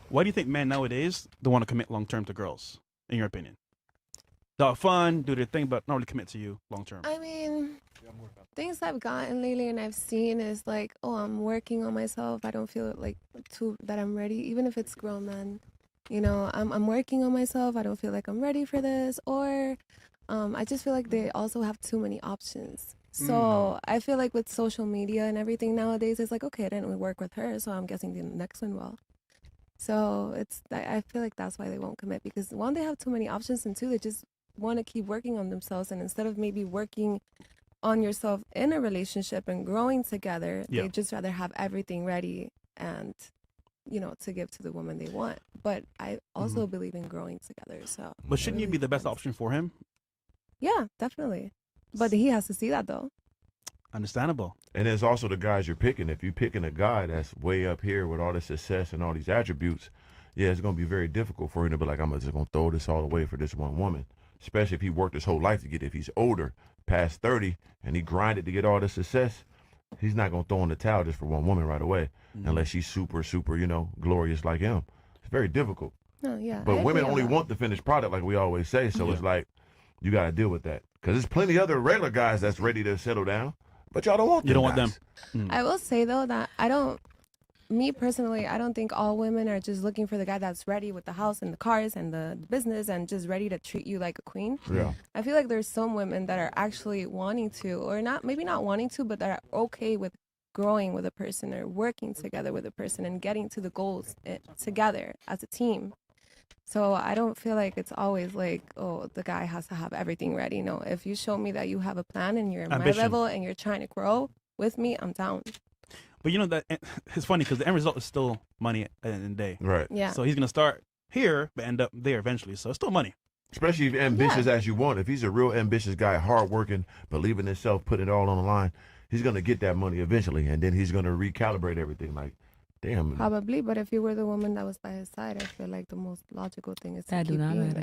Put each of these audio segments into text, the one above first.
Why do you think men nowadays don't want to commit long term to girls? In your opinion, they'll have fun, do their thing, but not really commit to you long term. I mean, things I've gotten lately and I've seen is like, oh, I'm working on myself. I don't feel like too that I'm ready, even if it's grown men. You know, I'm working on myself. I don't feel like I'm ready for this, or I just feel like they also have too many options. So I feel like with social media and everything nowadays, it's like, okay, I didn't work with her, so I'm guessing the next one will. So I feel like that's why they won't commit, because one, they have too many options, and two, they just want to keep working on themselves, and instead of maybe working on yourself in a relationship and growing together, Yeah. they just rather have everything ready and to give to the woman they want. But I also believe in growing together. So But shouldn't you really be the best depends. option for him? Yeah, definitely. But he has to see that though. Understandable. And there's also the guys you're picking. If you're picking a guy that's way up here with all the success and all these attributes, yeah, it's going to be very difficult for him to be like, I'm just going to throw this all away for this one woman. Especially if he worked his whole life to get it. If he's older, past 30, and he grinded to get all the success, he's not going to throw in the towel just for one woman right away, unless she's super, super, glorious like him. It's very difficult. No, yeah. But I women agree on only that. want the finished product, like we always say. So it's like, you got to deal with that. Because there's plenty other regular guys that's ready to settle down, but y'all don't want them. You don't want guys. them. I will say though that me personally, I don't think all women are just looking for the guy that's ready with the house and the cars and the business and just ready to treat you like a queen. Yeah. I feel like there's some women that are actually wanting to, or not, maybe not wanting to, but that are okay with growing with a person or working together with a person and getting to the goals together as a team. So I don't feel like it's always like, oh, the guy has to have everything ready. No, if you show me that you have a plan and you're at my Ambition. level and you're trying to grow with me, I'm down. But you know that it's funny because the end result is still money at the end of the day. Right. Yeah. So he's gonna start here but end up there eventually. So it's still money. Especially if ambitious as you want. If he's a real ambitious guy, hardworking, believing in himself, putting it all on the line, he's going to get that money eventually. And then he's going to recalibrate everything. Like, damn. Probably, but if you were the woman that was by his side, I feel like the most logical thing is to That do keep not you matter,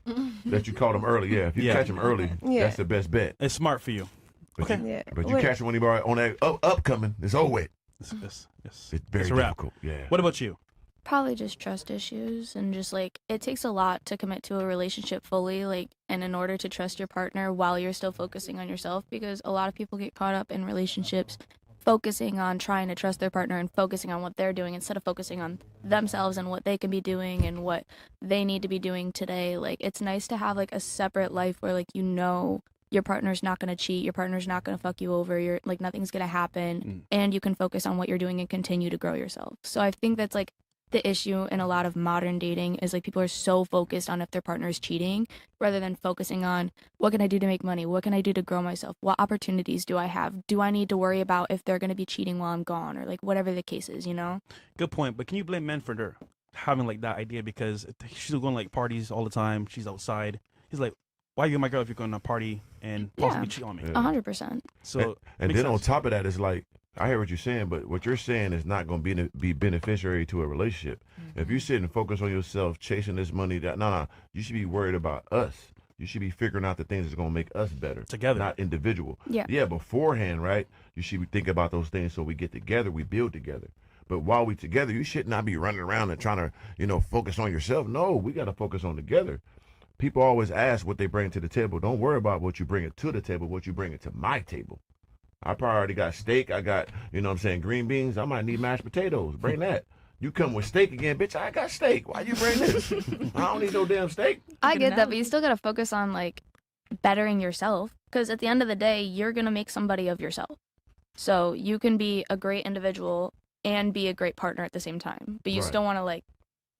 there. girl. That you caught him early. Yeah. If you Yeah. catch him early, Yeah. that's the best bet. It's smart for you. But Okay. You, Yeah. but you Wait. catch him when he's on that upcoming, it's over with. Yes. It's very a wrap. difficult. Yeah. What about you? Probably just trust issues and just like it takes a lot to commit to a relationship fully, like, and in order to trust your partner while you're still focusing on yourself, because a lot of people get caught up in relationships focusing on trying to trust their partner and focusing on what they're doing instead of focusing on themselves and what they can be doing and what they need to be doing today. Like, it's nice to have like a separate life where like your partner's not going to cheat, your partner's not going to fuck you over, you're like nothing's going to happen, and you can focus on what you're doing and continue to grow yourself. So I think that's like the issue in a lot of modern dating is like people are so focused on if their partner is cheating rather than focusing on what can I do to make money, what can I do to grow myself, what opportunities do I have, do I need to worry about if they're going to be cheating while I'm gone, or like whatever the case is, you know? Good point. But can you blame men for their having like that idea because she's going like parties all the time? She's outside. He's like, why are you my girl if you're going to party and possibly cheat on me? 100%. So And makes then on sense. top of that, it's like, I hear what you're saying, but what you're saying is not going to be beneficiary to a relationship. If you sit and focus on yourself, chasing this money, no, you should be worried about us. You should be figuring out the things that's going to make us better. Together. Not individual. Yeah. Yeah, beforehand, right? You should be thinking about those things so we get together, we build together. But while we together, you should not be running around and trying to, focus on yourself. No, we got to focus on together. People always ask what they bring to the table. Don't worry about what you bring it to the table, what you bring it to my table. I probably already got steak. I got, green beans. I might need mashed potatoes. Bring that. You come with steak again, bitch. I got steak. Why you bring this? I don't need no damn steak. I get that, but you still got to focus on like bettering yourself, because at the end of the day, you're going to make somebody of yourself. So you can be a great individual and be a great partner at the same time, but you Right. still want to like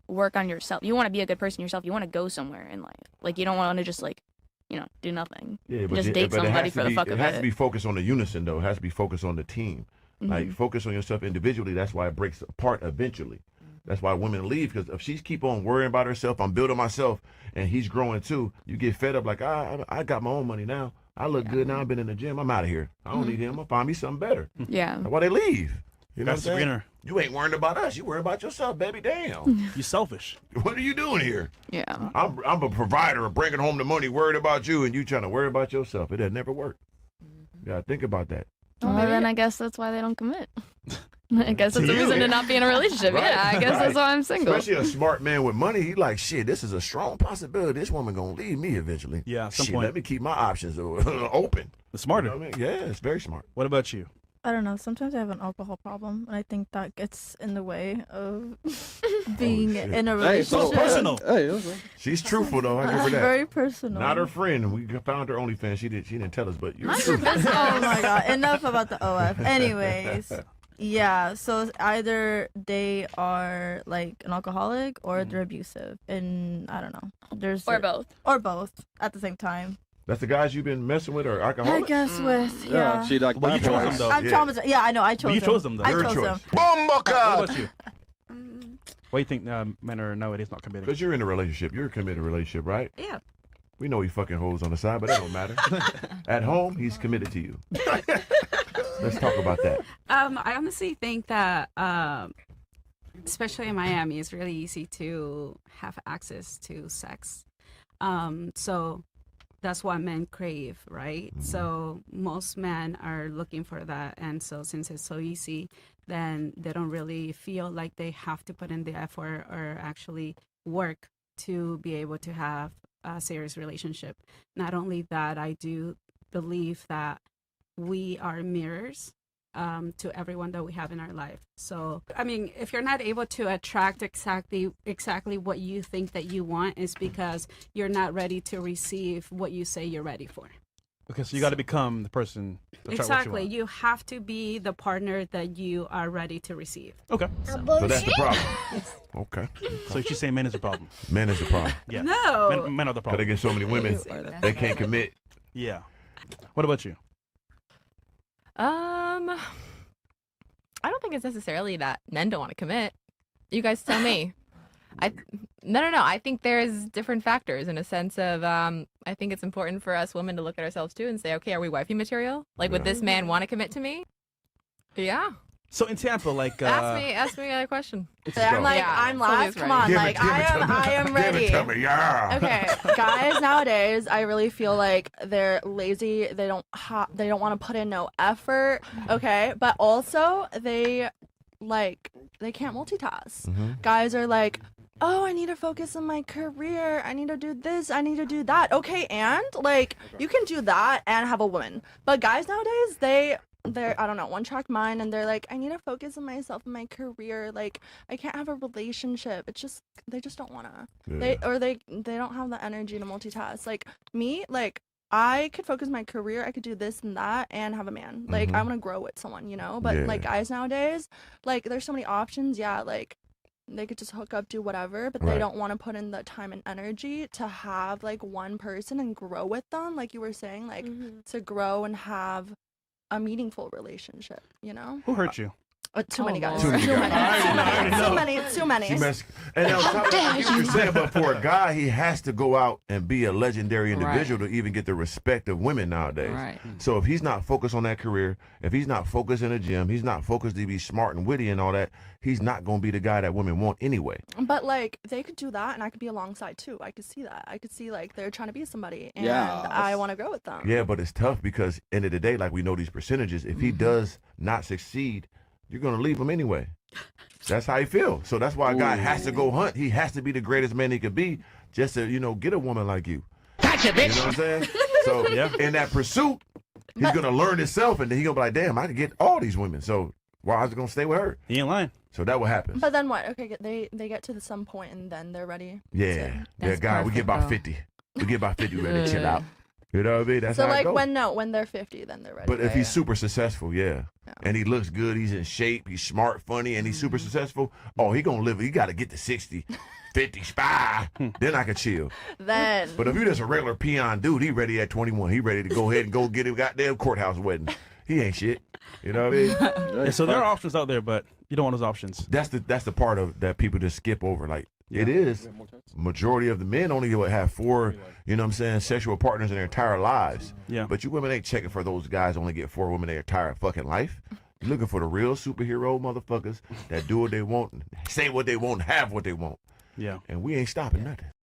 work on yourself. You want to be a good person yourself. You want to go somewhere in life. Like, you don't want to just like, do nothing. Yeah, but Just date but it somebody has to for the be, fuck it of has it. to be focused on the unison, though. It has to be focused on the team. Like, focus on yourself individually. That's why it breaks apart eventually. That's why women leave, because if she's keep on worrying about herself, I'm building myself, and he's growing too, you get fed up like, I got my own money now. I look good now. I've been in the gym. I'm out of here. I don't need him. I'll find me something better. Yeah. That's why they leave. You know what I'm That's saying? Sabrina. You ain't worrying about us. You worry about yourself, baby. Damn. You selfish. What are you doing here? Yeah. I'm a provider of bringing home the money, worried about you, and you trying to worry about yourself. It had never worked. You gotta think about that. Well, then I guess that's why they don't commit. I guess that's To a you, reason yeah. to not be in a relationship. Right, Yeah, I guess that's right. why I'm single. Especially a smart man with money, he like, shit, this is a strong possibility. This woman gonna leave me eventually. Yeah, at some shit, point. let me keep my options open. The smarter. You know what I mean? Yeah, it's very smart. What about you? I don't know. Sometimes I have an alcohol problem, and I think that gets in the way of being shit. in a Hey, so relationship. personal. Hey, okay. She's truthful though. I give her It's that. very personal. Not her friend. We found her OnlyFans. She didn't tell us, but you're Mind your truthful. business. Oh my god! Enough about the OF. Anyways, yeah. So it's either they are like an alcoholic or they're abusive, and I don't know. There's Or both. or both at the same time. That's the guys you've been messing with, or I alcoholics? guess with Yeah, yeah. she like Well, you chose them, though. I'm Yeah. traumatized. Yeah, I know. I chose. But you them. chose them, though. I Your chose choice. them. What about you? Why do you think men are nowadays not committed? Because you're in a relationship. You're a committed relationship, right? Yeah. We know he fucking hoes on the side, but that don't matter. At home, he's committed to you. Let's talk about that. I honestly think that, especially in Miami, it's really easy to have access to sex. So that's what men crave, right? So most men are looking for that. And so since it's so easy, then they don't really feel like they have to put in the effort or actually work to be able to have a serious relationship. Not only that, I do believe that we are mirrors to everyone that we have in our life. So, I mean, if you're not able to attract exactly what you think that you want, is because you're not ready to receive what you say you're ready for. Okay, so you got to become the person. To attract Exactly. What you You have to be the partner that you are ready to receive. want. Okay. So that's the problem. Okay. So she's saying men is a problem. Men is the problem. Yeah. No. Men are the Because they problem. get so many women, they can't commit. Yeah. What about you? I don't think it's necessarily that men don't want to commit. You guys tell me. No. I think there's different factors in a sense of I think it's important for us women to look at ourselves too and say, okay, are we wifey material? Like, would this man want to commit to me? Yeah. So in Tampa, like, Ask me a question. I'm like, Yeah, I'm Sylvia's last. Come right. on, Give it- like give it to me. I am ready. Give it to me, yeah. Okay, guys nowadays, I really feel like they're lazy. They don't want to put in no effort. Okay, but also they can't multitask. Guys are like, oh, I need to focus on my career. I need to do this. I need to do that. Okay, and like you can do that and have a woman. But guys nowadays, they're I don't know, one track mind, and they're like, I need to focus on myself and my career. Like I can't have a relationship. It's just they just don't wanna. They don't have the energy to multitask. Like me, like I could focus my career. I could do this and that and have a man. Like I want to grow with someone, you know. But like guys nowadays, like there's so many options. Yeah, like they could just hook up, do whatever, but they Right. don't want to put in the time and energy to have like one person and grow with them, like you were saying, like to grow and have a meaningful relationship, you know? who hurt you? Too many guys. Too many Too guys. many. Too many. Too many. She mess- and on top of that, I get what you're saying, but for a guy, he has to go out and be a legendary individual to even get the respect of women nowadays. Right. So if he's not focused on that career, if he's not focused in the gym, he's not focused to be smart and witty and all that, he's not going to be the guy that women want anyway. But like they could do that and I could be alongside too. I could see that. I could see like they're trying to be somebody and Yeah. I want to grow with them. Yeah, but it's tough because end of the day, like we know these percentages, if he does not succeed, you're going to leave him anyway. That's how he feels. So that's why a guy has to go hunt. He has to be the greatest man he could be just to, get a woman like you. Gotcha, bitch. You know what I'm saying? So in that pursuit, he's going to learn himself and then he's going to be like, damn, I can get all these women. So why is he going to stay with her? He ain't lying. So that what happens. But then what? Okay, they get to some point and then they're ready. Yeah. That's guy, we get perfect, about though. 50. We get about 50 ready to chill out. You know what I mean? That's So how it like goes. when they're 50, then they're ready. But if he's super successful, Yeah. and he looks good, he's in shape, he's smart, funny, and he's super successful, oh, he gonna live, he gotta get to 60, 50, spy, then I can chill. then But if you just a regular peon dude, he ready at 21, he ready to go ahead and go get a goddamn courthouse wedding. He ain't shit. You know what I mean? Yeah, so there are options out there, but you don't want those options. That's the part of that people just skip over. Like it is majority of the men only would have 4, you know what I'm saying, sexual partners in their entire lives. Yeah. But you women ain't checking for those guys only get 4 women their entire fucking life. You're looking for the real superhero motherfuckers that do what they want, say what they want, have what they want. Yeah. And we ain't stopping nothing.